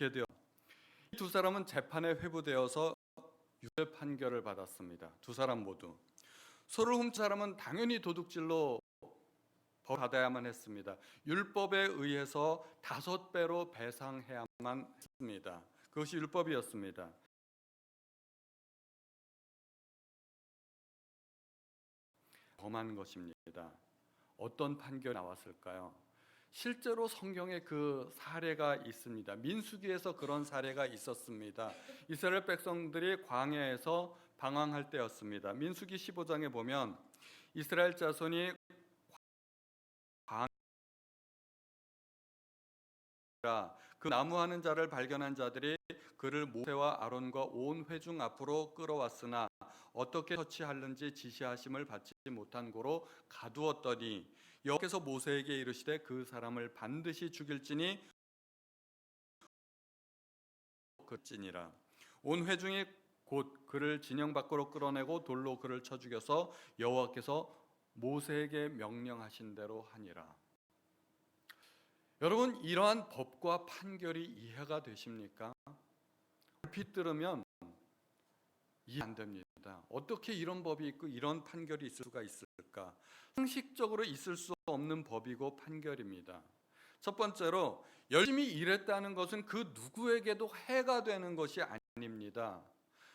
그렇게 되어 이 두 사람은 재판에 회부되어서 유죄 판결을 받았습니다. 두 사람 모두. 소를 훔친 사람은 당연히 도둑질로 받아야만 했습니다. 율법에 의해서 5배로 배상해야만 했습니다. 그것이 율법이었습니다. 범한 것입니다. 어떤 판결이 나왔을까요? 실제로 성경에 그 사례가 있습니다. 민수기에서 그런 사례가 있었습니다. 이스라엘 백성들이 광야에서 방황할 때였습니다. 민수기 15장에 보면 이스라엘 자손이 그 나무하는 자를 발견한 자들이 그를 모세와 아론과 온 회중 앞으로 끌어왔으나 어떻게 처치하는지 지시하심을 받지 못한 고로 가두었더니 여호와께서 모세에게 이르시되 그 사람을 반드시 죽일지니 그지니라. 온 회중이 곧 그를 진영 밖으로 끌어내고 돌로 그를 쳐 죽여서 여호와께서 모세에게 명령하신 대로 하니라. 여러분, 이러한 법과 판결이 이해가 되십니까? 얼핏 들으면 이해 안 됩니다. 어떻게 이런 법이 있고 이런 판결이 있을 수가 있을까? 상식적으로 있을 수 없는 법이고 판결입니다. 첫 번째로 열심히 일했다는 것은 그 누구에게도 해가 되는 것이 아닙니다.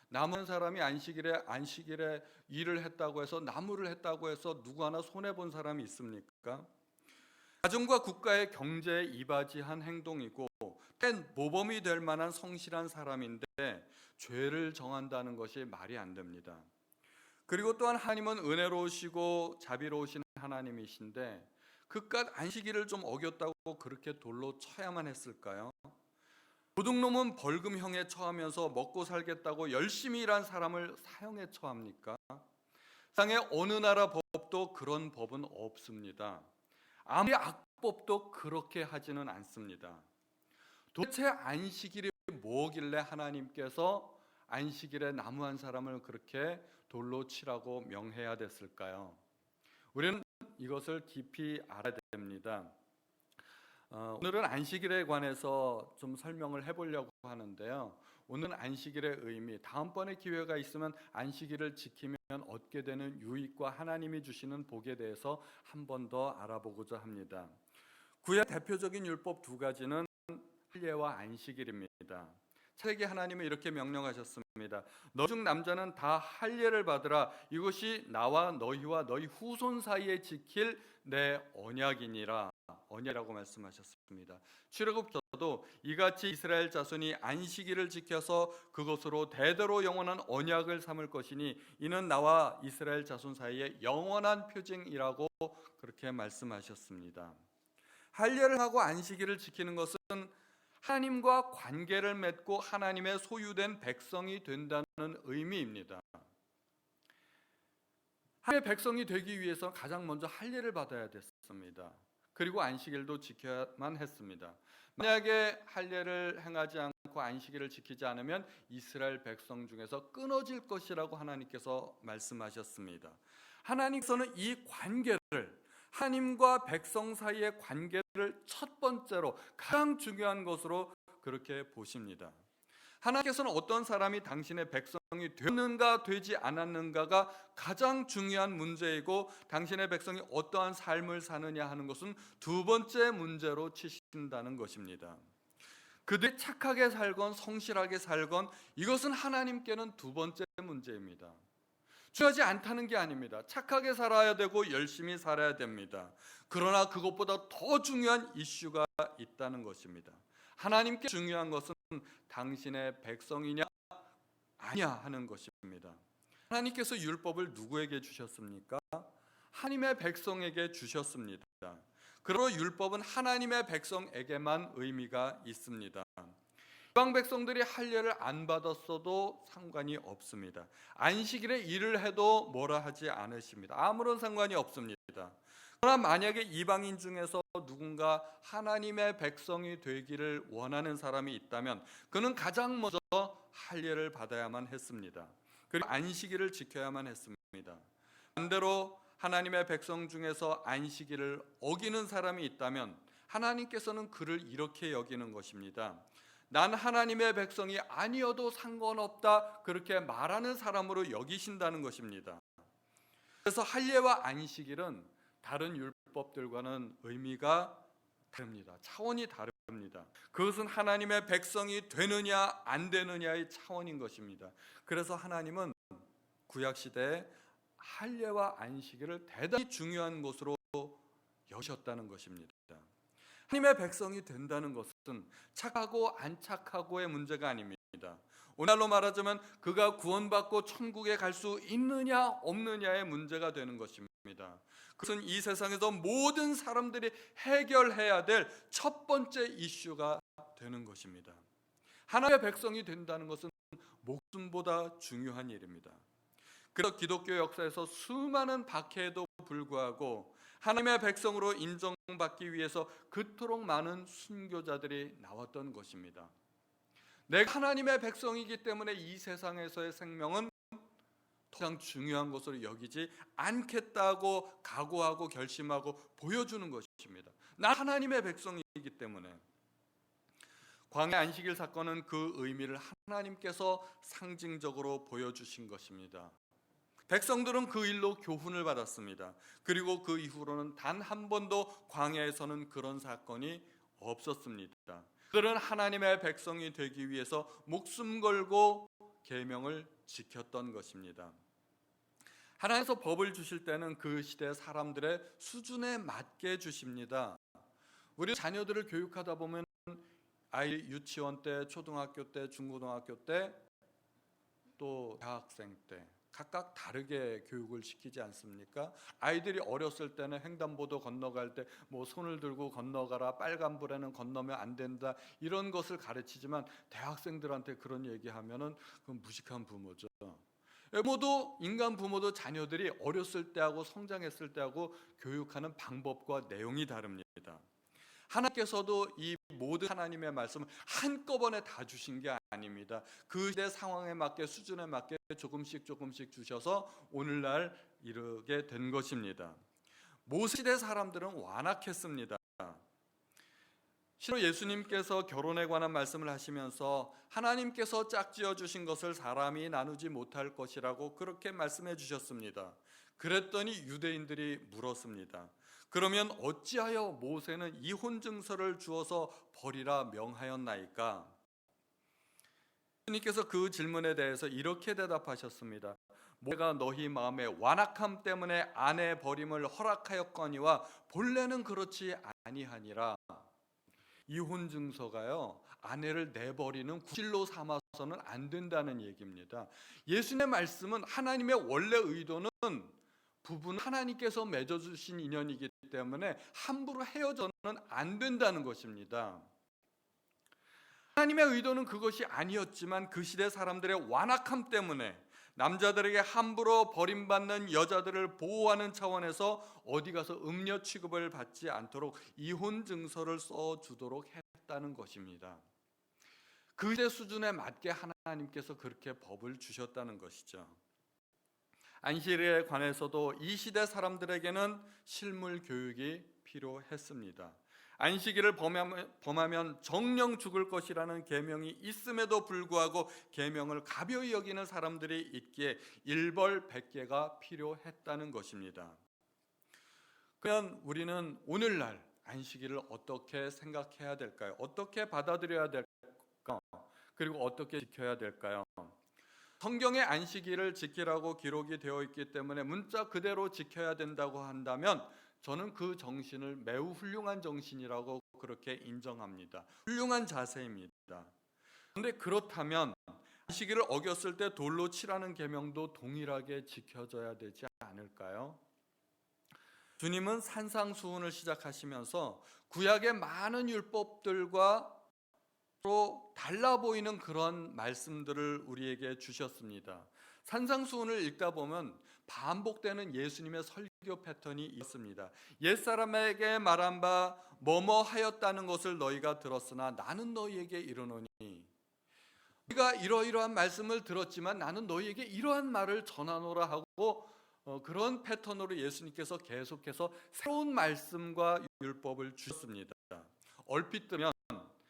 남은 사람이 안식일에 일을 했다고 해서 나무를 했다고 해서 누구 하나 손해본 사람이 있습니까? 가정과 국가의 경제에 이바지한 행동이고 모범이 될 만한 성실한 사람인데 죄를 정한다는 것이 말이 안 됩니다. 그리고 또한 하나님은 은혜로우시고 자비로우신 하나님이신데 그깟 안식일을 좀 어겼다고 그렇게 돌로 쳐야만 했을까요? 도둑놈은 벌금형에 처하면서 먹고 살겠다고 열심히 일한 사람을 사형에 처합니까? 세상에 어느 나라 법도 그런 법은 없습니다. 아무리 악법도 그렇게 하지는 않습니다. 도대체 안식일이 뭐길래 하나님께서 안식일에 나무 한 사람을 그렇게 돌로 치라고 명해야 됐을까요? 우리는 이것을 깊이 알아야 됩니다. 오늘은 안식일에 관해서 좀 설명을 해보려고 하는데요. 오늘은 안식일의 의미, 다음번에 기회가 있으면 안식일을 지키면 얻게 되는 유익과 하나님이 주시는 복에 대해서 한 번 더 알아보고자 합니다. 구약 대표적인 율법 두 가지는 할례와 안식일입니다. 창세기 하나님은 이렇게 명령하셨습니다. 너 중 남자는 다 할례를 받으라. 이것이 나와 너희와 너희 후손 사이에 지킬 내 언약이니라. 언약이라고 말씀하셨습니다. 출애굽서도 이같이 이스라엘 자손이 안식일을 지켜서 그것으로 대대로 영원한 언약을 삼을 것이니 이는 나와 이스라엘 자손 사이에 영원한 표징이라고 그렇게 말씀하셨습니다. 할례를 하고 안식일을 지키는 것은 하나님과 관계를 맺고 하나님의 소유된 백성이 된다는 의미입니다. 하나님의 백성이 되기 위해서 가장 먼저 할례를 받아야 됐습니다. 그리고 안식일도 지켜야만 했습니다. 만약에 할례를 행하지 않고 안식일을 지키지 않으면 이스라엘 백성 중에서 끊어질 것이라고 하나님께서 말씀하셨습니다. 하나님께서는 이 관계를, 하나님과 백성 사이의 관계를 첫 번째로 가장 중요한 것으로 그렇게 보십니다. 하나님께서는 어떤 사람이 당신의 백성이 되었는가 되지 않았는가가 가장 중요한 문제이고 당신의 백성이 어떠한 삶을 사느냐 하는 것은 두 번째 문제로 치신다는 것입니다. 그들이 착하게 살건 성실하게 살건 이것은 하나님께는 두 번째 문제입니다. 중요하지 않다는 게 아닙니다. 착하게 살아야 되고 열심히 살아야 됩니다. 그러나 그것보다 더 중요한 이슈가 있다는 것입니다. 하나님께 중요한 것은 당신의 백성이냐 아니냐 하는 것입니다. 하나님께서 율법을 누구에게 주셨습니까? 하나님의 백성에게 주셨습니다. 그러므로 율법은 하나님의 백성에게만 의미가 있습니다. 이방 백성들이 할례를 안 받았어도 상관이 없습니다. 안식일에 일을 해도 뭐라 하지 않으십니다. 아무런 상관이 없습니다. 그러나 만약에 이방인 중에서 누군가 하나님의 백성이 되기를 원하는 사람이 있다면 그는 가장 먼저 할례를 받아야만 했습니다. 그리고 안식일을 지켜야만 했습니다. 반대로 하나님의 백성 중에서 안식일을 어기는 사람이 있다면 하나님께서는 그를 이렇게 여기는 것입니다. 난 하나님의 백성이 아니어도 상관없다 그렇게 말하는 사람으로 여기신다는 것입니다. 그래서 할례와 안식일은 다른 율법들과는 의미가 다릅니다. 차원이 다릅니다. 그것은 하나님의 백성이 되느냐 안 되느냐의 차원인 것입니다. 그래서 하나님은 구약 시대에 할례와 안식일을 대단히 중요한 것으로 여기셨다는 것입니다. 하나님의 백성이 된다는 것은 착하고 안 착하고의 문제가 아닙니다. 오늘날로 말하자면 그가 구원받고 천국에 갈 수 있느냐 없느냐의 문제가 되는 것입니다. 그것은 이 세상에서 모든 사람들이 해결해야 될 첫 번째 이슈가 되는 것입니다. 하나님의 백성이 된다는 것은 목숨보다 중요한 일입니다. 그래서 기독교 역사에서 수많은 박해에도 불구하고 하나님의 백성으로 인정받기 위해서 그토록 많은 순교자들이 나왔던 것입니다. 내가 하나님의 백성이기 때문에 이 세상에서의 생명은 가장 중요한 것으로 여기지 않겠다고 각오하고 결심하고 보여주는 것입니다. 나 하나님의 백성이기 때문에. 광야 안식일 사건은 그 의미를 하나님께서 상징적으로 보여주신 것입니다. 백성들은 그 일로 교훈을 받았습니다. 그리고 그 이후로는 단 한 번도 광야에서는 그런 사건이 없었습니다. 그들은 하나님의 백성이 되기 위해서 목숨 걸고 계명을 지켰던 것입니다. 하나님께서 법을 주실 때는 그 시대 사람들의 수준에 맞게 주십니다. 우리 자녀들을 교육하다 보면 아이 유치원 때, 초등학교 때, 중고등학교 때, 또 대학생 때 각각 다르게 교육을 시키지 않습니까? 아이들이 어렸을 때는 횡단보도 건너갈 때 뭐 손을 들고 건너가라, 빨간불에는 건너면 안 된다, 이런 것을 가르치지만 대학생들한테 그런 얘기하면은 그건 무식한 부모죠. 부모도, 인간 부모도 자녀들이 어렸을 때하고 성장했을 때하고 교육하는 방법과 내용이 다릅니다. 하나님께서도 이 모든 하나님의 말씀을 한꺼번에 다 주신 게 아닙니다. 그 시대 상황에 맞게, 수준에 맞게 조금씩 주셔서 오늘날 이르게 된 것입니다. 모세 시대 사람들은 완악했습니다. 실로 예수님께서 결혼에 관한 말씀을 하시면서 하나님께서 짝지어 주신 것을 사람이 나누지 못할 것이라고 그렇게 말씀해 주셨습니다. 그랬더니 유대인들이 물었습니다. 그러면 어찌하여 모세는 이혼 증서를 주어서 버리라 명하였나이까? 예수님께서 그 질문에 대해서 이렇게 대답하셨습니다. 모세가 너희 마음의 완악함 때문에 아내 버림을 허락하였거니와 본래는 그렇지 아니하니라. 이혼 증서가요, 아내를 내버리는 구실로 삼아서는 안 된다는 얘기입니다. 예수님의 말씀은 하나님의 원래 의도는 부부는 하나님께서 맺어주신 인연이기 때문에 함부로 헤어져는 안 된다는 것입니다. 하나님의 의도는 그것이 아니었지만 그 시대 사람들의 완악함 때문에 남자들에게 함부로 버림받는 여자들을 보호하는 차원에서 어디 가서 음녀 취급을 받지 않도록 이혼 증서를 써주도록 했다는 것입니다. 그 시대 수준에 맞게 하나님께서 그렇게 법을 주셨다는 것이죠. 안식일에 관해서도 이 시대 사람들에게는 실물 교육이 필요했습니다. 안식일을 범하면 정령 죽을 것이라는 계명이 있음에도 불구하고 계명을 가벼이 여기는 사람들이 있기에 일벌백계가 필요했다는 것입니다. 그러면 우리는 오늘날 안식일을 어떻게 생각해야 될까요? 어떻게 받아들여야 될까요? 그리고 어떻게 지켜야 될까요? 성경의 안식일을 지키라고 기록이 되어 있기 때문에 문자 그대로 지켜야 된다고 한다면 저는 그 정신을 매우 훌륭한 정신이라고 그렇게 인정합니다. 훌륭한 자세입니다. 그런데 그렇다면 안식일을 어겼을 때 돌로 치라는 계명도 동일하게 지켜져야 되지 않을까요? 주님은 산상수훈을 시작하시면서 구약의 많은 율법들과 또 달라 보이는 그런 말씀들을 우리에게 주셨습니다. 산상수훈을 읽다 보면 반복되는 예수님의 설교 패턴이 있습니다. 옛사람에게 말한 바 뭐뭐 하였다는 것을 너희가 들었으나 나는 너희에게 이르노니, 너희가 이러이러한 말씀을 들었지만 나는 너희에게 이러한 말을 전하노라 하고 그런 패턴으로 예수님께서 계속해서 새로운 말씀과 율법을 주셨습니다. 얼핏 들으면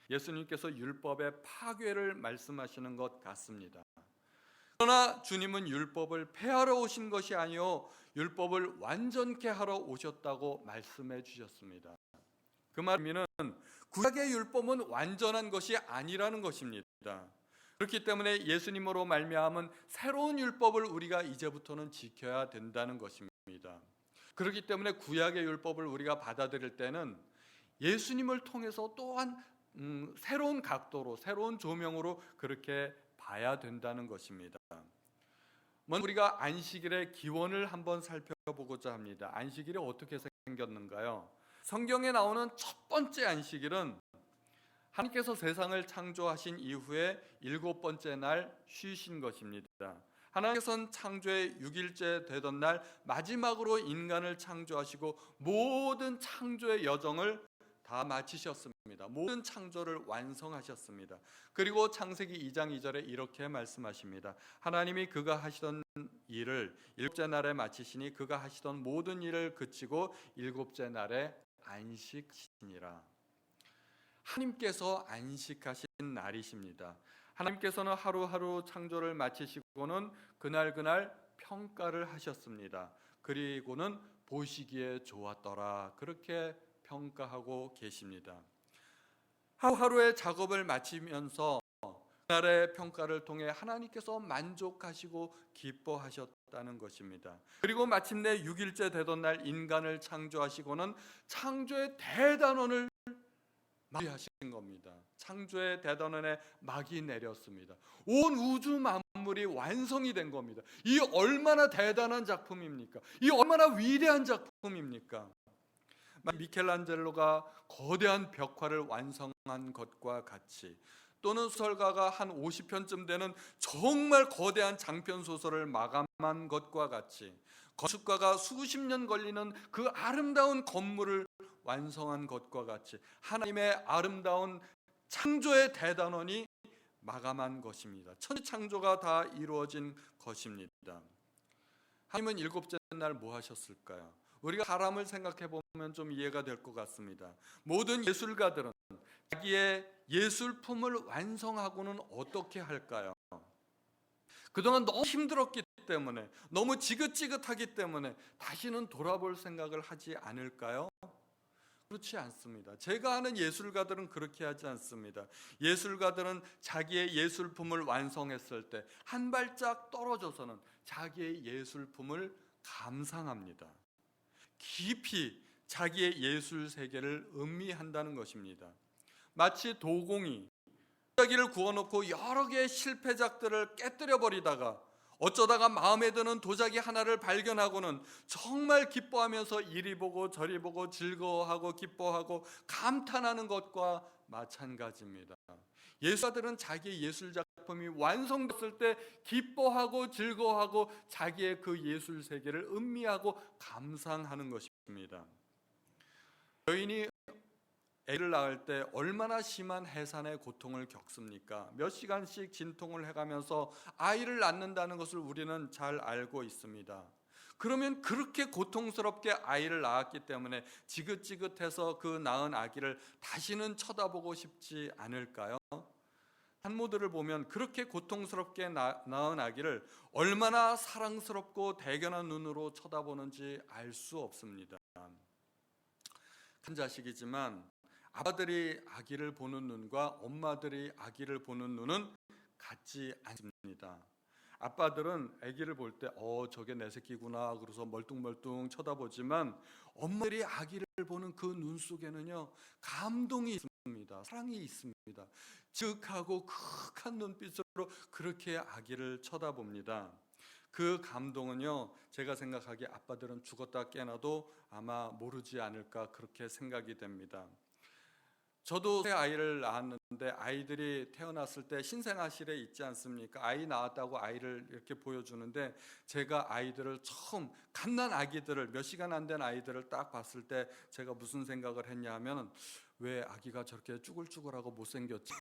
예수님께서 율법의 파괴를 말씀하시는 것 같습니다. 그러나 주님은 율법을 폐하러 오신 것이 아니요 율법을 완전케 하러 오셨다고 말씀해 주셨습니다. 그 말은 구약의 율법은 완전한 것이 아니라는 것입니다. 그렇기 때문에 예수님으로 말미암은 새로운 율법을 우리가 이제부터는 지켜야 된다는 것입니다. 그렇기 때문에 구약의 율법을 우리가 받아들일 때는 예수님을 통해서 또한 새로운 각도로 새로운 조명으로 그렇게 봐야 된다는 것입니다. 먼저 우리가 안식일의 기원을 한번 살펴보고자 합니다. 안식일이 어떻게 생겼는가요? 성경에 나오는 첫 번째 안식일은 하나님께서 세상을 창조하신 이후에 7번째 날 쉬신 것입니다. 하나님께서는 창조의 6일째 되던 날 마지막으로 인간을 창조하시고 모든 창조의 여정을 다 마치셨습니다. 모든 창조를 완성하셨습니다. 그리고 창세기 2장 2절에 이렇게 말씀하십니다. 하나님이 그가 하시던 일을 7째 날에 마치시니 그가 하시던 모든 일을 그치고 7째 날에 안식하시니라. 하나님께서 안식하신 날이십니다. 하나님께서는 하루하루 창조를 마치시고는 그날 평가를 하셨습니다. 그리고는 보시기에 좋았더라 그렇게 평가하고 계십니다. 하루하루의 작업을 마치면서 그날의 평가를 통해 하나님께서 만족하시고 기뻐하셨다는 것입니다. 그리고 마침내 6일째 되던 날 인간을 창조하시고는 창조의 대단원을 마무리하신 겁니다. 창조의 대단원에 막이 내렸습니다. 온 우주 만물이 완성이 된 겁니다. 이 얼마나 대단한 작품입니까? 이 얼마나 위대한 작품입니까? 미켈란젤로가 거대한 벽화를 완성한 것과 같이 또는 소설가가 한 50편쯤 되는 정말 거대한 장편 소설을 마감한 것과 같이 건축가가 수십 년 걸리는 그 아름다운 건물을 완성한 것과 같이 하나님의 아름다운 창조의 대단원이 마감한 것입니다. 천지창조가 다 이루어진 것입니다. 하나님은 7째 날 뭐 하셨을까요? 우리가 사람을 생각해 보면 좀 이해가 될 것 같습니다. 모든 예술가들은 자기의 예술품을 완성하고는 어떻게 할까요? 그동안 너무 힘들었기 때문에 너무 지긋지긋하기 때문에 다시는 돌아볼 생각을 하지 않을까요? 그렇지 않습니다. 제가 아는 예술가들은 그렇게 하지 않습니다. 예술가들은 자기의 예술품을 완성했을 때 한 발짝 떨어져서는 자기의 예술품을 감상합니다. 깊이 자기의 예술 세계를 음미한다는 것입니다. 마치 도공이 도자기를 구워놓고 여러 개의 실패작들을 깨뜨려 버리다가 어쩌다가 마음에 드는 도자기 하나를 발견하고는 정말 기뻐하면서 이리 보고 저리 보고 즐거워하고 기뻐하고 감탄하는 것과 마찬가지입니다. 예술가들은 자기의 예술 작품이 완성됐을 때 기뻐하고 즐거워하고 자기의 그 예술 세계를 음미하고 감상하는 것입니다. 여인이 애를 낳을 때 얼마나 심한 해산의 고통을 겪습니까? 몇 시간씩 진통을 해가면서 아이를 낳는다는 것을 우리는 잘 알고 있습니다. 그러면 그렇게 고통스럽게 아이를 낳았기 때문에 지긋지긋해서 그 낳은 아기를 다시는 쳐다보고 싶지 않을까요? 산모들을 보면 그렇게 고통스럽게 낳은 아기를 얼마나 사랑스럽고 대견한 눈으로 쳐다보는지 알 수 없습니다. 한 자식이지만 아빠들이 아기를 보는 눈과 엄마들이 아기를 보는 눈은 같지 않습니다. 아빠들은 아기를 볼 때 저게 내 새끼구나 그래서 멀뚱멀뚱 쳐다보지만 엄마들이 아기를 보는 그 눈 속에는요 감동이 있습니다. 사랑이 있습니다. 즉하고 극한 눈빛으로 그렇게 아기를 쳐다봅니다. 그 감동은요 제가 생각하기에 아빠들은 죽었다 깨어나도 아마 모르지 않을까 그렇게 생각이 됩니다. 저도 새 아이를 낳았는데 아이들이 태어났을 때 신생아실에 있지 않습니까? 아이 낳았다고 아이를 이렇게 보여주는데 제가 아이들을 처음 갓난 아기들을 몇 시간 안 된 아이들을 딱 봤을 때 제가 무슨 생각을 했냐 하면 왜 아기가 저렇게 쭈글쭈글하고 못생겼지?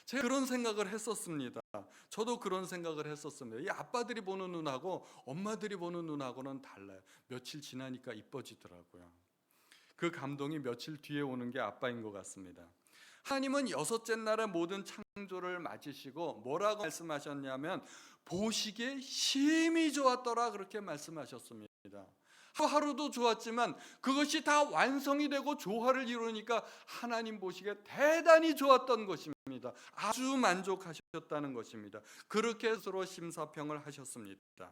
제가 그런 생각을 했었습니다. 저도 그런 생각을 했었습니다. 이 아빠들이 보는 눈하고 엄마들이 보는 눈하고는 달라요. 며칠 지나니까 이뻐지더라고요. 그 감동이 며칠 뒤에 오는 게 아빠인 것 같습니다. 하나님은 여섯째 날에 모든 창조를 맞으시고 뭐라고 말씀하셨냐면 보시기에 심히 좋았더라 그렇게 말씀하셨습니다. 하루하루도 좋았지만 그것이 다 완성이 되고 조화를 이루니까 하나님 보시기에 대단히 좋았던 것입니다. 아주 만족하셨다는 것입니다. 그렇게 스스로 심사평을 하셨습니다.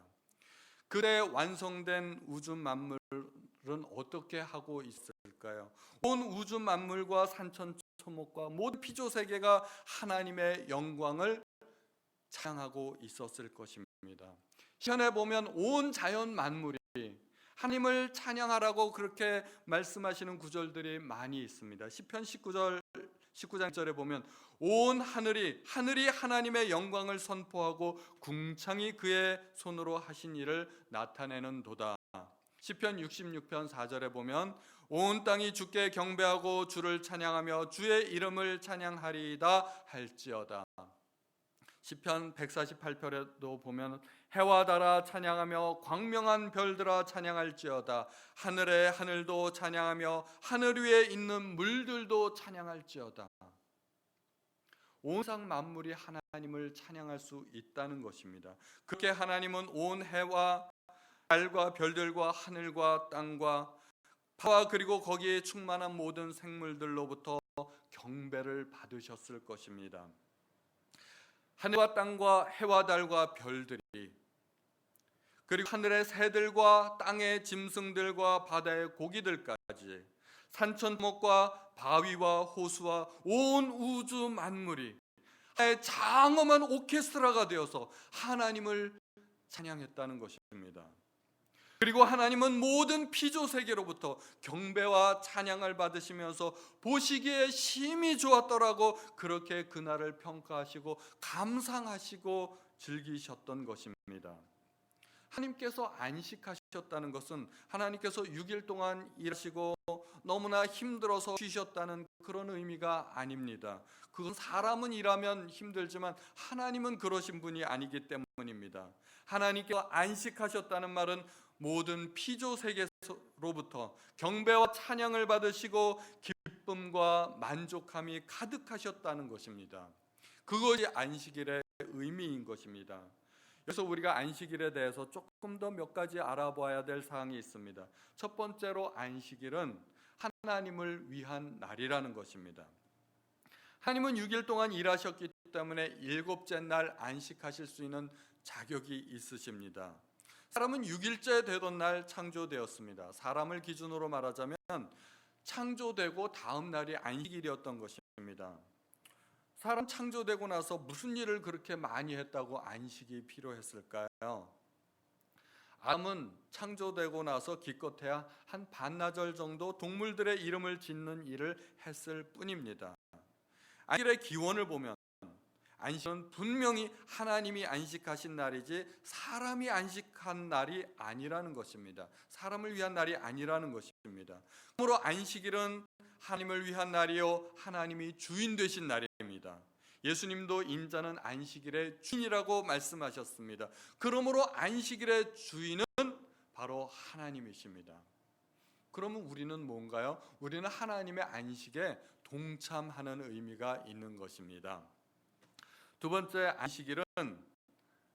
그때 완성된 우주 만물은 어떻게 하고 있을까요? 온 우주 만물과 산천초목과 모든 피조 세계가 하나님의 영광을 찬양하고 있었을 것입니다. 시편에 보면 온 자연 만물이 하나님을 찬양하라고 그렇게 말씀하시는 구절들이 많이 있습니다. 시편 19장 1절에 보면 온 하늘이 하나님의 영광을 선포하고 궁창이 그의 손으로 하신 일을 나타내는 도다. 시편 66편 4절에 보면 온 땅이 주께 경배하고 주를 찬양하며 주의 이름을 찬양하리이다 할지어다. 시편 148편에도 보면 해와 달아 찬양하며 광명한 별들아 찬양할지어다. 하늘의 하늘도 찬양하며 하늘 위에 있는 물들도 찬양할지어다. 온 세상 만물이 하나님을 찬양할 수 있다는 것입니다. 그렇게 하나님은 온 해와 달과 별들과 하늘과 땅과 바와 그리고 거기에 충만한 모든 생물들로부터 경배를 받으셨을 것입니다. 하늘과 땅과 해와 달과 별들이 그리고 하늘의 새들과 땅의 짐승들과 바다의 고기들까지 산천목과 바위와 호수와 온 우주 만물이 하나의 장엄한 오케스트라가 되어서 하나님을 찬양했다는 것입니다. 그리고 하나님은 모든 피조 세계로부터 경배와 찬양을 받으시면서 보시기에 심히 좋았더라고 그렇게 그날을 평가하시고 감상하시고 즐기셨던 것입니다. 하나님께서 안식하셨다는 것은 하나님께서 6일 동안 일하시고 너무나 힘들어서 쉬셨다는 그런 의미가 아닙니다. 그건 사람은 일하면 힘들지만 하나님은 그러신 분이 아니기 때문입니다. 하나님께서 안식하셨다는 말은 모든 피조 세계로부터 경배와 찬양을 받으시고 기쁨과 만족함이 가득하셨다는 것입니다. 그것이 안식일의 의미인 것입니다. 그래서 우리가 안식일에 대해서 조금 더 몇 가지 알아봐야 될 사항이 있습니다. 첫 번째로 안식일은 하나님을 위한 날이라는 것입니다. 하나님은 6일 동안 일하셨기 때문에 일곱째 날 안식하실 수 있는 자격이 있으십니다. 사람은 6일째 되던 날 창조되었습니다. 사람을 기준으로 말하자면 창조되고 다음 날이 안식일이었던 것입니다. 사람 창조되고 나서 무슨 일을 그렇게 많이 했다고 안식이 필요했을까요? 아담은 창조되고 나서 기껏해야 한 반나절 정도 동물들의 이름을 짓는 일을 했을 뿐입니다. 안식일의 기원을 보면 안식은 분명히 하나님이 안식하신 날이지 사람이 안식한 날이 아니라는 것입니다. 사람을 위한 날이 아니라는 것입니다. 그러므로 안식일은 하나님을 위한 날이요 하나님이 주인 되신 날입니다. 예수님도 인자는 안식일의 주인이라고 말씀하셨습니다. 그러므로 안식일의 주인은 바로 하나님이십니다. 그러면 우리는 뭔가요? 우리는 하나님의 안식에 동참하는 의미가 있는 것입니다. 두 번째, 안식일은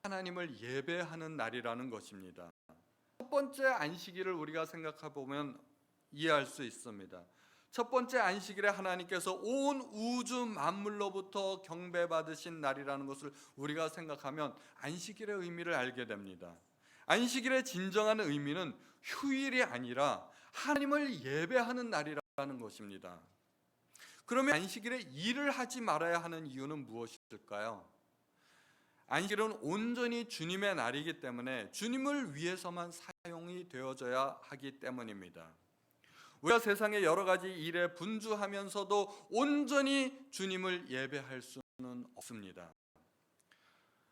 하나님을 예배하는 날이라는 것입니다. 첫 번째 안식일을 우리가 생각해 보면 이해할 수 있습니다. 첫 번째 안식일에 하나님께서 온 우주 만물로부터 경배받으신 날이라는 것을 우리가 생각하면 안식일의 의미를 알게 됩니다. 안식일의 진정한 의미는 휴일이 아니라 하나님을 예배하는 날이라는 것입니다. 그러면 안식일에 일을 하지 말아야 하는 이유는 무엇일까요? 안식일은 온전히 주님의 날이기 때문에 주님을 위해서만 사용이 되어져야 하기 때문입니다. 우리가 세상의 여러 가지 일에 분주하면서도 온전히 주님을 예배할 수는 없습니다.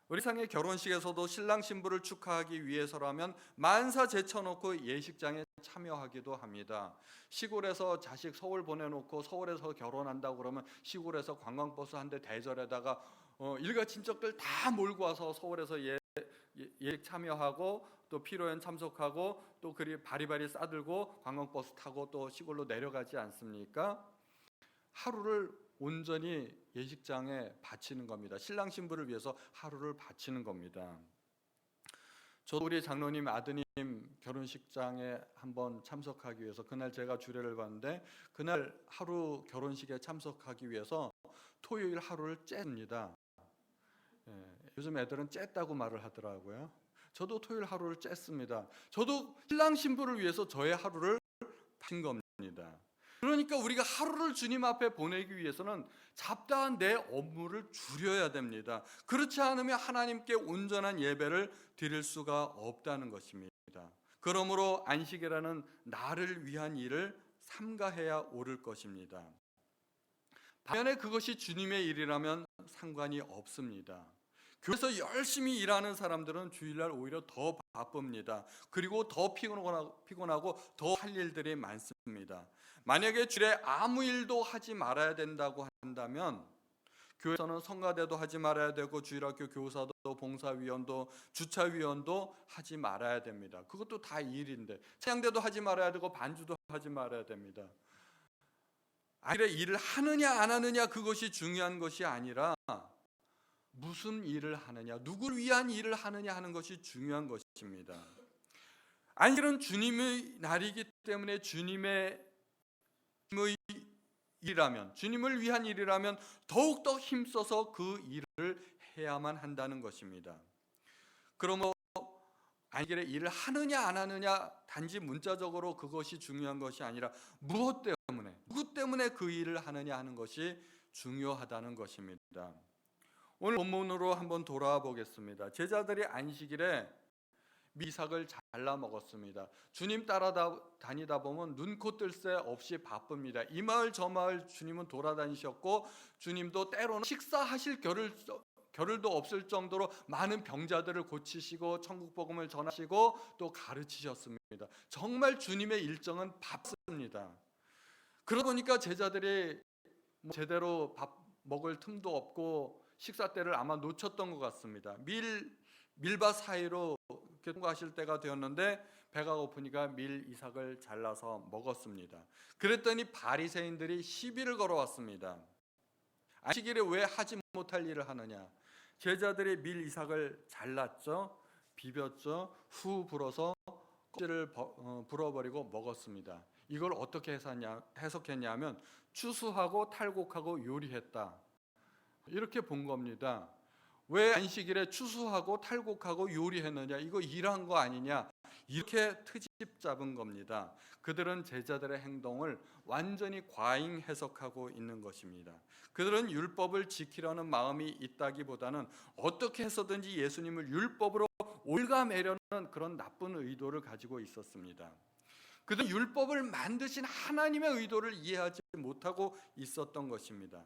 우리 상의 결혼식에서도 신랑 신부를 축하하기 위해서라면 만사 제쳐놓고 예식장에 참여하기도 합니다. 시골에서 자식 서울 보내놓고 서울에서 결혼한다고 그러면 시골에서 관광버스 한 대 대절에다가 일가친척들 다 몰고 와서 서울에서 예식 참여하고 또 피로연 참석하고 또 그리 바리바리 싸들고 관광버스 타고 또 시골로 내려가지 않습니까? 하루를 온전히 예식장에 바치는 겁니다. 신랑 신부를 위해서 하루를 바치는 겁니다. 저도 우리 장로님 아드님 결혼식장에 한번 참석하기 위해서 그날 제가 주례를 봤는데 그날 하루 결혼식에 참석하기 위해서 토요일 하루를 쬐습니다. 요즘 애들은 쬐다고 말을 하더라고요. 저도 토요일 하루를 쬐습니다. 저도 신랑 신부를 위해서 저의 하루를 바친 겁니다. 그러니까 우리가 하루를 주님 앞에 보내기 위해서는 잡다한 내 업무를 줄여야 됩니다. 그렇지 않으면 하나님께 온전한 예배를 드릴 수가 없다는 것입니다. 그러므로 안식이라는 나를 위한 일을 삼가해야 옳을 것입니다. 반면에 그것이 주님의 일이라면 상관이 없습니다. 교회에서 열심히 일하는 사람들은 주일날 오히려 더 바쁩니다. 그리고 더 피곤하고 더 할 일들이 많습니다. 만약에 주일에 아무 일도 하지 말아야 된다고 한다면 교회에서는 성가대도 하지 말아야 되고 주일학교 교사도 봉사위원도 주차위원도 하지 말아야 됩니다. 그것도 다 일인데 찬양대도 하지 말아야 되고 반주도 하지 말아야 됩니다. 아니래 일을 하느냐 안 하느냐 그것이 중요한 것이 아니라 무슨 일을 하느냐, 누구를 위한 일을 하느냐 하는 것이 중요한 것입니다. 안식일은 주님의 날이기 때문에 주님의 일이라면, 주님을 위한 일이라면 더욱더 힘써서 그 일을 해야만 한다는 것입니다. 그러므로 안식일에 일을 하느냐 안 하느냐 단지 문자적으로 그것이 중요한 것이 아니라 무엇 때문에, 누구 때문에 그 일을 하느냐 하는 것이 중요하다는 것입니다. 오늘 본문으로 한번 돌아와 보겠습니다. 제자들이 안식일에 미삭을 잘라 먹었습니다. 주님 따라다니다 보면 눈코 뜰 새 없이 바쁩니다. 이 마을 저 마을 주님은 돌아다니셨고 주님도 때로는 식사하실 겨를도 없을 정도로 많은 병자들을 고치시고 천국 복음을 전하시고 또 가르치셨습니다. 정말 주님의 일정은 바쁩니다. 그러다 보니까 제자들이 제대로 밥 먹을 틈도 없고 식사 때를 아마 놓쳤던 것 같습니다. 밀밭 사이로 통과하실 때가 되었는데 배가 고프니까 밀 이삭을 잘라서 먹었습니다. 그랬더니 바리새인들이 시비를 걸어왔습니다. 안식일에 왜 하지 못할 일을 하느냐? 제자들이 밀 이삭을 잘랐죠, 비볐죠, 후 불어서 껍질을 불어버리고 먹었습니다. 이걸 어떻게 해석했냐면 추수하고 탈곡하고 요리했다, 이렇게 본 겁니다. 왜 안식일에 추수하고 탈곡하고 요리했느냐, 이거 일한 거 아니냐, 이렇게 트집 잡은 겁니다. 그들은 제자들의 행동을 완전히 과잉 해석하고 있는 것입니다. 그들은 율법을 지키려는 마음이 있다기보다는 어떻게 해서든지 예수님을 율법으로 올가매려는 그런 나쁜 의도를 가지고 있었습니다. 그들은 율법을 만드신 하나님의 의도를 이해하지 못하고 있었던 것입니다.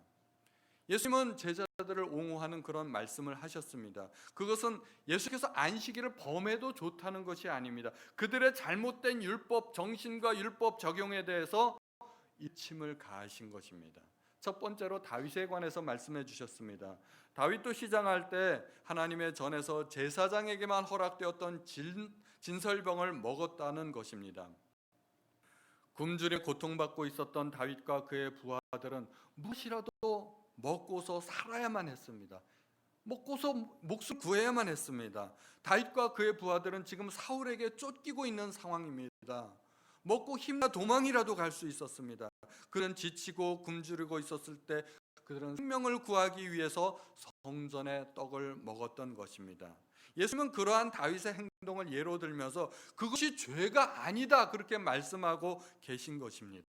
예수님은 제자들을 옹호하는 그런 말씀을 하셨습니다. 그것은 예수께서 안식일을 범해도 좋다는 것이 아닙니다. 그들의 잘못된 율법 정신과 율법 적용에 대해서 일침을 가하신 것입니다. 첫 번째로 다윗에 관해서 말씀해 주셨습니다. 다윗도 시장할 때 하나님의 전에서 제사장에게만 허락되었던 진설병을 먹었다는 것입니다. 굶주려 고통받고 있었던 다윗과 그의 부하들은 무엇이라도 먹고서 살아야만 했습니다. 먹고서 목숨 구해야만 했습니다. 다윗과 그의 부하들은 지금 사울에게 쫓기고 있는 상황입니다. 먹고 힘나 도망이라도 갈 수 있었습니다. 그들은 지치고 굶주리고 있었을 때 그들은 생명을 구하기 위해서 성전의 떡을 먹었던 것입니다. 예수님은 그러한 다윗의 행동을 예로 들면서 그것이 죄가 아니다, 그렇게 말씀하고 계신 것입니다.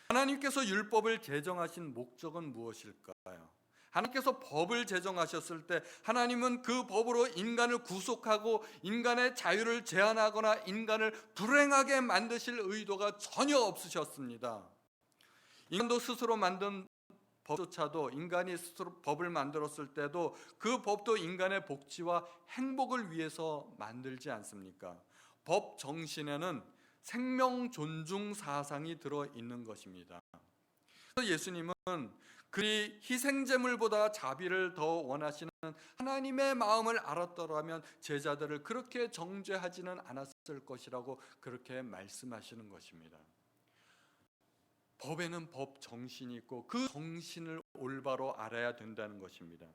하나님께서 율법을 제정하신 목적은 무엇일까요? 하나님께서 법을 제정하셨을 때 하나님은 그 법으로 인간을 구속하고 인간의 자유를 제한하거나 인간을 불행하게 만드실 의도가 전혀 없으셨습니다. 인간도 스스로 만든 법조차도, 인간이 스스로 법을 만들었을 때도 그 법도 인간의 복지와 행복을 위해서 만들지 않습니까? 법 정신에는 생명 존중 사상이 들어있는 것입니다. 그래서 예수님은 그리 희생제물보다 자비를 더 원하시는 하나님의 마음을 알았더라면 제자들을 그렇게 정죄하지는 않았을 것이라고 그렇게 말씀하시는 것입니다. 법에는 법 정신이 있고 그 정신을 올바로 알아야 된다는 것입니다.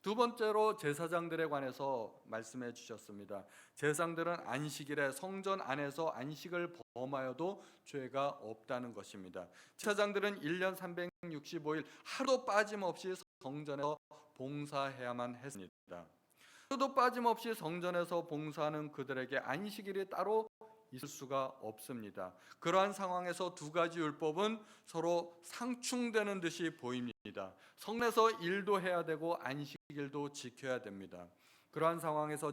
두 번째로 제사장들에 관해서 말씀해 주셨습니다. 제사장들은 안식일에 성전 안에서 안식을 범하여도 죄가 없다는 것입니다. 제사장들은 1년 365일 하루도 빠짐없이 성전에서 봉사해야만 했습니다. 하루도 빠짐없이 성전에서 봉사하는 그들에게 안식일이 따로 있을 수가 없습니다. 그러한 상황에서 두 가지 율법은 서로 상충되는 듯이 보입니다. 성내에서 일도 해야 되고 안식일도 지켜야 됩니다. 그러한 상황에서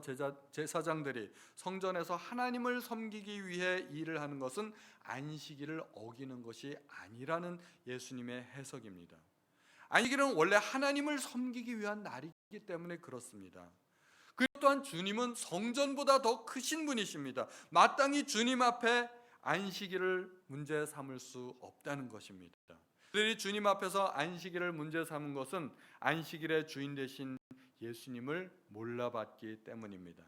제사장들이 성전에서 하나님을 섬기기 위해 일을 하는 것은 안식일을 어기는 것이 아니라는 예수님의 해석입니다. 안식일은 원래 하나님을 섬기기 위한 날이기 때문에 그렇습니다. 그리고 또한 주님은 성전보다 더 크신 분이십니다. 마땅히 주님 앞에 안식일을 문제 삼을 수 없다는 것입니다. 그들이 주님 앞에서 안식일을 문제 삼은 것은 안식일의 주인 되신 예수님을 몰라봤기 때문입니다.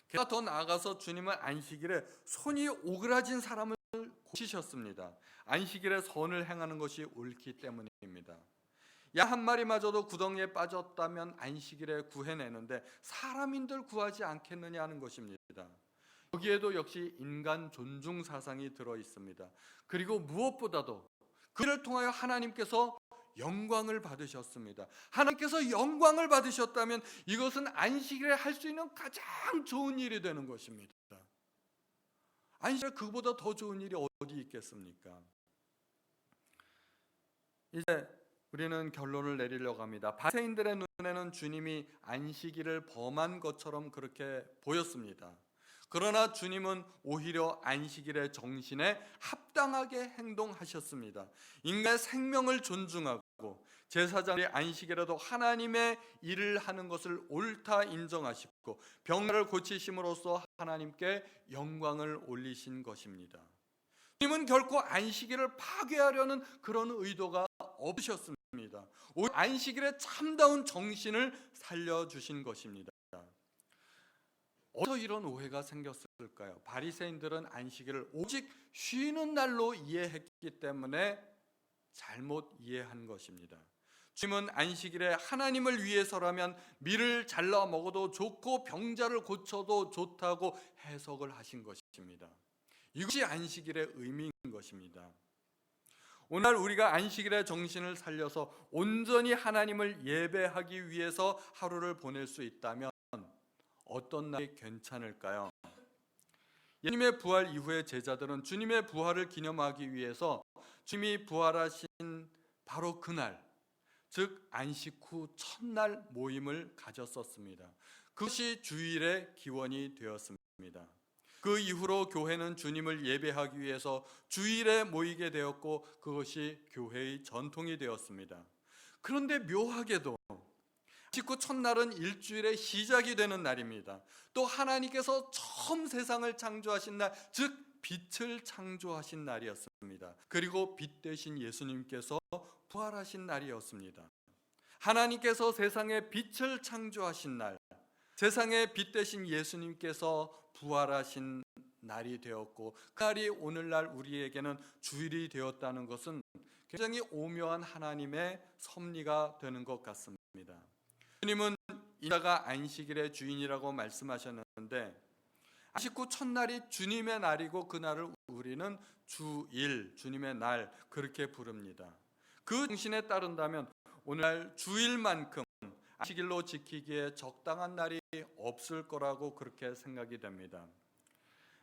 게다가 더 나아가서 주님은 안식일에 손이 오그라진 사람을 고치셨습니다. 안식일에 선을 행하는 것이 옳기 때문입니다. 양 한 마리마저도 구덩이에 빠졌다면 안식일에 구해내는데 사람인들 구하지 않겠느냐 하는 것입니다. 여기에도 역시 인간 존중 사상이 들어 있습니다. 그리고 무엇보다도 그를 통하여 하나님께서 영광을 받으셨습니다. 하나님께서 영광을 받으셨다면 이것은 안식일에 할 수 있는 가장 좋은 일이 되는 것입니다. 안식일에 그보다 더 좋은 일이 어디 있겠습니까? 이제 우리는 결론을 내리려고 합니다. 바리새인들의 눈에는 주님이 안식일을 범한 것처럼 그렇게 보였습니다. 그러나 주님은 오히려 안식일의 정신에 합당하게 행동하셨습니다. 인간의 생명을 존중하고 제사장이 안식일에도 하나님의 일을 하는 것을 옳다 인정하시고 병나를 고치심으로써 하나님께 영광을 올리신 것입니다. 주님은 결코 안식일을 파괴하려는 그런 의도가 없으셨습니다. 오히려 안식일의 참다운 정신을 살려주신 것입니다. 어디서 이런 오해가 생겼을까요? 바리새인들은 안식일을 오직 쉬는 날로 이해했기 때문에 잘못 이해한 것입니다. 주님은 안식일에 하나님을 위해서라면 밀을 잘라 먹어도 좋고 병자를 고쳐도 좋다고 해석을 하신 것입니다. 이것이 안식일의 의미인 것입니다. 오늘 우리가 안식일의 정신을 살려서 온전히 하나님을 예배하기 위해서 하루를 보낼 수 있다면 어떤 날이 괜찮을까요? 예수님의 부활 이후에 제자들은 주님의 부활을 기념하기 위해서 주님이 부활하신 바로 그날, 즉 안식 후 첫날 모임을 가졌었습니다. 그것이 주일의 기원이 되었습니다. 그 이후로 교회는 주님을 예배하기 위해서 주일에 모이게 되었고 그것이 교회의 전통이 되었습니다. 그런데 묘하게도 안식 후 첫날은 일주일의 시작이 되는 날입니다. 또 하나님께서 처음 세상을 창조하신 날, 즉 빛을 창조하신 날이었습니다. 그리고 빛 되신 예수님께서 부활하신 날이었습니다. 하나님께서 세상에 빛을 창조하신 날, 세상에 빛 되신 예수님께서 부활하신 날이 되었고 그 날이 오늘날 우리에게는 주일이 되었다는 것은 굉장히 오묘한 하나님의 섭리가 되는 것 같습니다. 주님은 인자가 안식일의 주인이라고 말씀하셨는데 안식 후 첫날이 주님의 날이고 그 날을 우리는 주일, 주님의 날 그렇게 부릅니다. 그 정신에 따른다면 오늘날 주일만큼 안식일로 지키기에 적당한 날이 없을 거라고 그렇게 생각이 됩니다.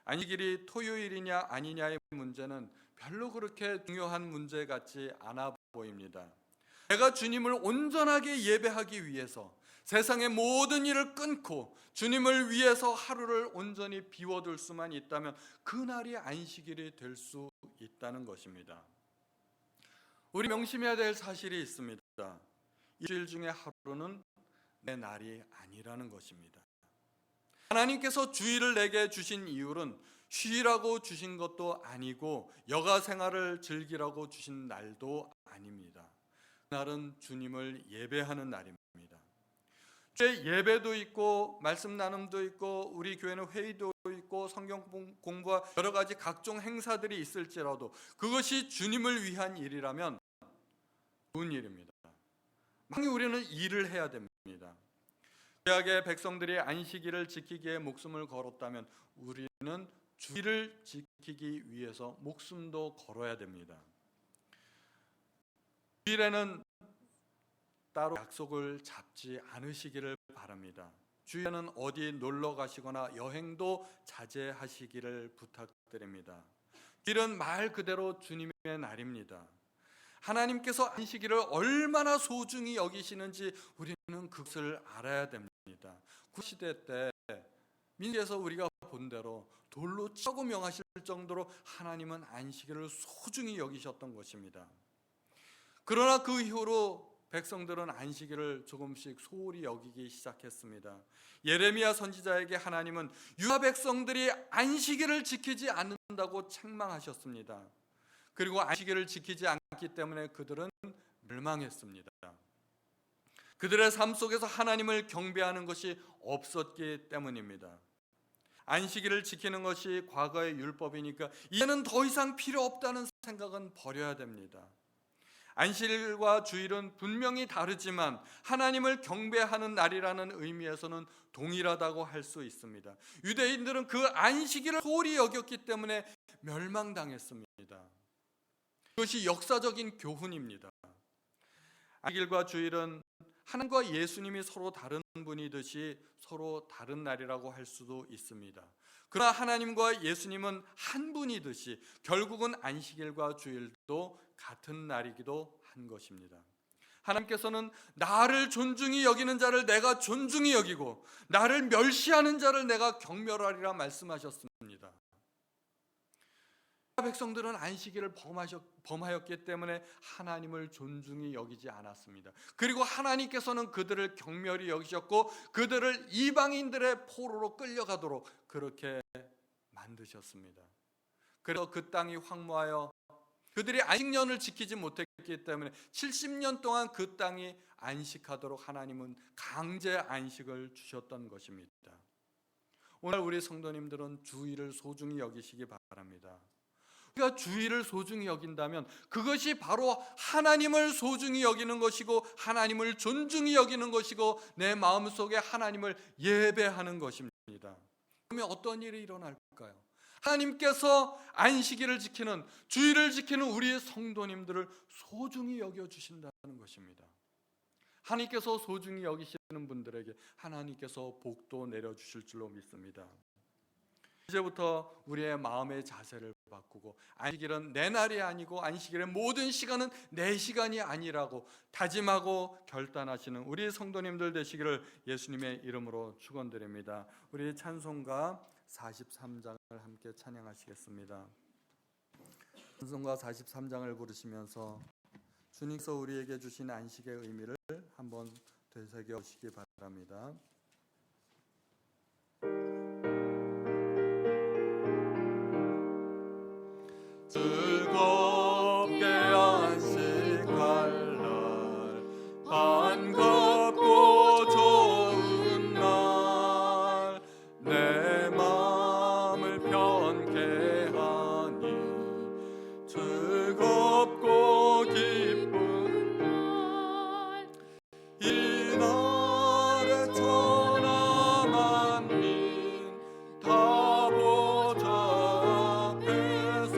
안식일이 토요일이냐 아니냐의 문제는 별로 그렇게 중요한 문제 같지 않아 보입니다. 내가 주님을 온전하게 예배하기 위해서 세상의 모든 일을 끊고 주님을 위해서 하루를 온전히 비워둘 수만 있다면 그날이 안식일이 될 수 있다는 것입니다. 우리 명심해야 될 사실이 있습니다. 일주일 중에 하루는 내 날이 아니라는 것입니다. 하나님께서 주일을 내게 주신 이유는 쉬라고 주신 것도 아니고 여가 생활을 즐기라고 주신 날도 아닙니다. 그날은 주님을 예배하는 날입니다. 주의 예배도 있고 말씀 나눔도 있고 우리 교회는 회의도 있고 성경 공부와 여러 가지 각종 행사들이 있을지라도 그것이 주님을 위한 일이라면 좋은 일입니다. 만약 우리는 일을 해야 됩니다. 구약의 백성들이 안식일을 지키기에 목숨을 걸었다면 우리는 주일을 지키기 위해서 목숨도 걸어야 됩니다. 주일에는 따로 약속을 잡지 않으시기를 바랍니다. 주일에는 어디 놀러 가시거나 여행도 자제하시기를 부탁드립니다. 주일은 말 그대로 주님의 날입니다. 하나님께서 안식일을 얼마나 소중히 여기시는지 우리는 그것을 알아야 됩니다. 구시대 때 민수에서 우리가 본 대로 돌로 치고 명하실 정도로 하나님은 안식일을 소중히 여기셨던 것입니다. 그러나 그 이후로 백성들은 안식일을 조금씩 소홀히 여기기 시작했습니다. 예레미야 선지자에게 하나님은 유다 백성들이 안식일을 지키지 않는다고 책망하셨습니다. 그리고 안식일을 지키지 않기 때문에 그들은 멸망했습니다. 그들의 삶 속에서 하나님을 경배하는 것이 없었기 때문입니다. 안식일을 지키는 것이 과거의 율법이니까 이제는 더 이상 필요 없다는 생각은 버려야 됩니다. 안식일과 주일은 분명히 다르지만 하나님을 경배하는 날이라는 의미에서는 동일하다고 할 수 있습니다. 유대인들은 그 안식일을 소홀히 여겼기 때문에 멸망당했습니다. 그것이 역사적인 교훈입니다. 안식일과 주일은 하나님과 예수님이 서로 다른 분이듯이 서로 다른 날이라고 할 수도 있습니다. 그러나 하나님과 예수님은 한 분이듯이 결국은 안식일과 주일도 같은 날이기도 한 것입니다. 하나님께서는 나를 존중히 여기는 자를 내가 존중히 여기고 나를 멸시하는 자를 내가 경멸하리라 말씀하셨습니다. 백성들은 안식일을 범하였기 때문에 하나님을 존중히 여기지 않았습니다. 그리고 하나님께서는 그들을 경멸히 여기셨고 그들을 이방인들의 포로로 끌려가도록 그렇게 만드셨습니다. 그래서 그 땅이 황무하여 그들이 안식년을 지키지 못했기 때문에 70년 동안 그 땅이 안식하도록 하나님은 강제 안식을 주셨던 것입니다. 오늘 우리 성도님들은 주일을 소중히 여기시기 바랍니다. 우리가 주일을 소중히 여긴다면 그것이 바로 하나님을 소중히 여기는 것이고 하나님을 존중히 여기는 것이고 내 마음속에 하나님을 예배하는 것입니다. 그러면 어떤 일이 일어날까요? 하나님께서 안식일을 지키는 주일을 지키는 우리 성도님들을 소중히 여겨주신다는 것입니다. 하나님께서 소중히 여기시는 분들에게 하나님께서 복도 내려주실 줄로 믿습니다. 이제부터 우리의 마음의 자세를 바꾸고 안식일은 내 날이 아니고 안식일의 모든 시간은 내 시간이 아니라고 다짐하고 결단하시는 우리 성도님들 되시기를 예수님의 이름으로 축원드립니다. 우리 찬송가 43장을 함께 찬양하시겠습니다. 찬송가 43장을 부르시면서 주님께서 우리에게 주신 안식의 의미를 한번 되새겨 보시기 바랍니다. 즐겁게 안식할 날 반갑고 좋은 날 내 마음을 편케 하니 즐겁고 기쁜 날 이 날에 천하 만민 다 보좌 앞에서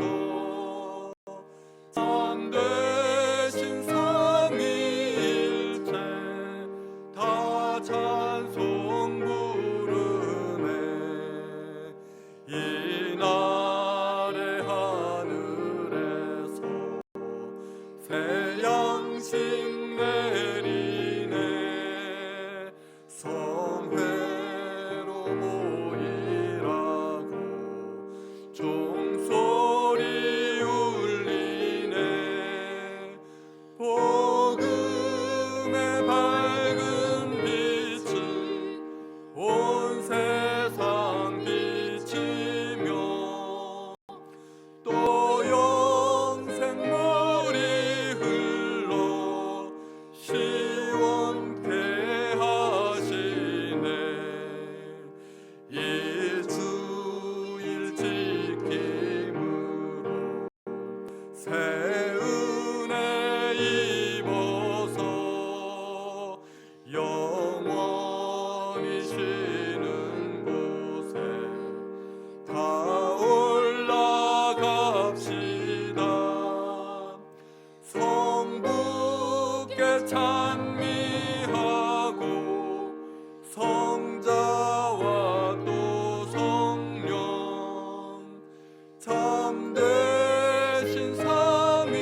참되신 삼위일체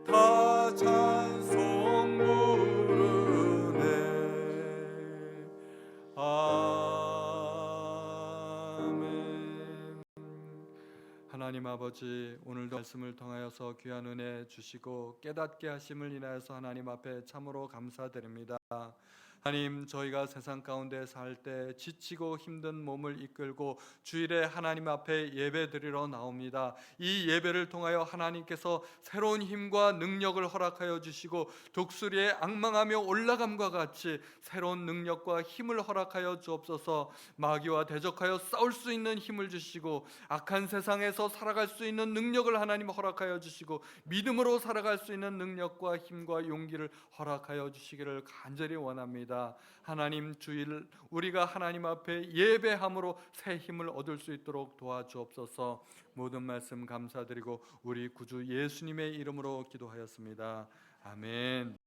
다 찬송 부르네. 아멘. 하나님 아버지, 오늘도 말씀을 통하여서 귀한 은혜 주시고 깨닫게 하심을 인하여서 하나님 앞에 참으로 감사드립니다. 하나님, 저희가 세상 가운데 살 때 지치고 힘든 몸을 이끌고 주일에 하나님 앞에 예배드리러 나옵니다. 이 예배를 통하여 하나님께서 새로운 힘과 능력을 허락하여 주시고 독수리에 앙망하며 올라감과 같이 새로운 능력과 힘을 허락하여 주옵소서. 마귀와 대적하여 싸울 수 있는 힘을 주시고 악한 세상에서 살아갈 수 있는 능력을 하나님 허락하여 주시고 믿음으로 살아갈 수 있는 능력과 힘과 용기를 허락하여 주시기를 간절히 원합니다. 하나님, 주일 우리가 하나님 앞에 예배함으로 새 힘을 얻을 수 있도록 도와주옵소서. 모든 말씀 감사드리고 우리 구주 예수님의 이름으로 기도하였습니다. 아멘.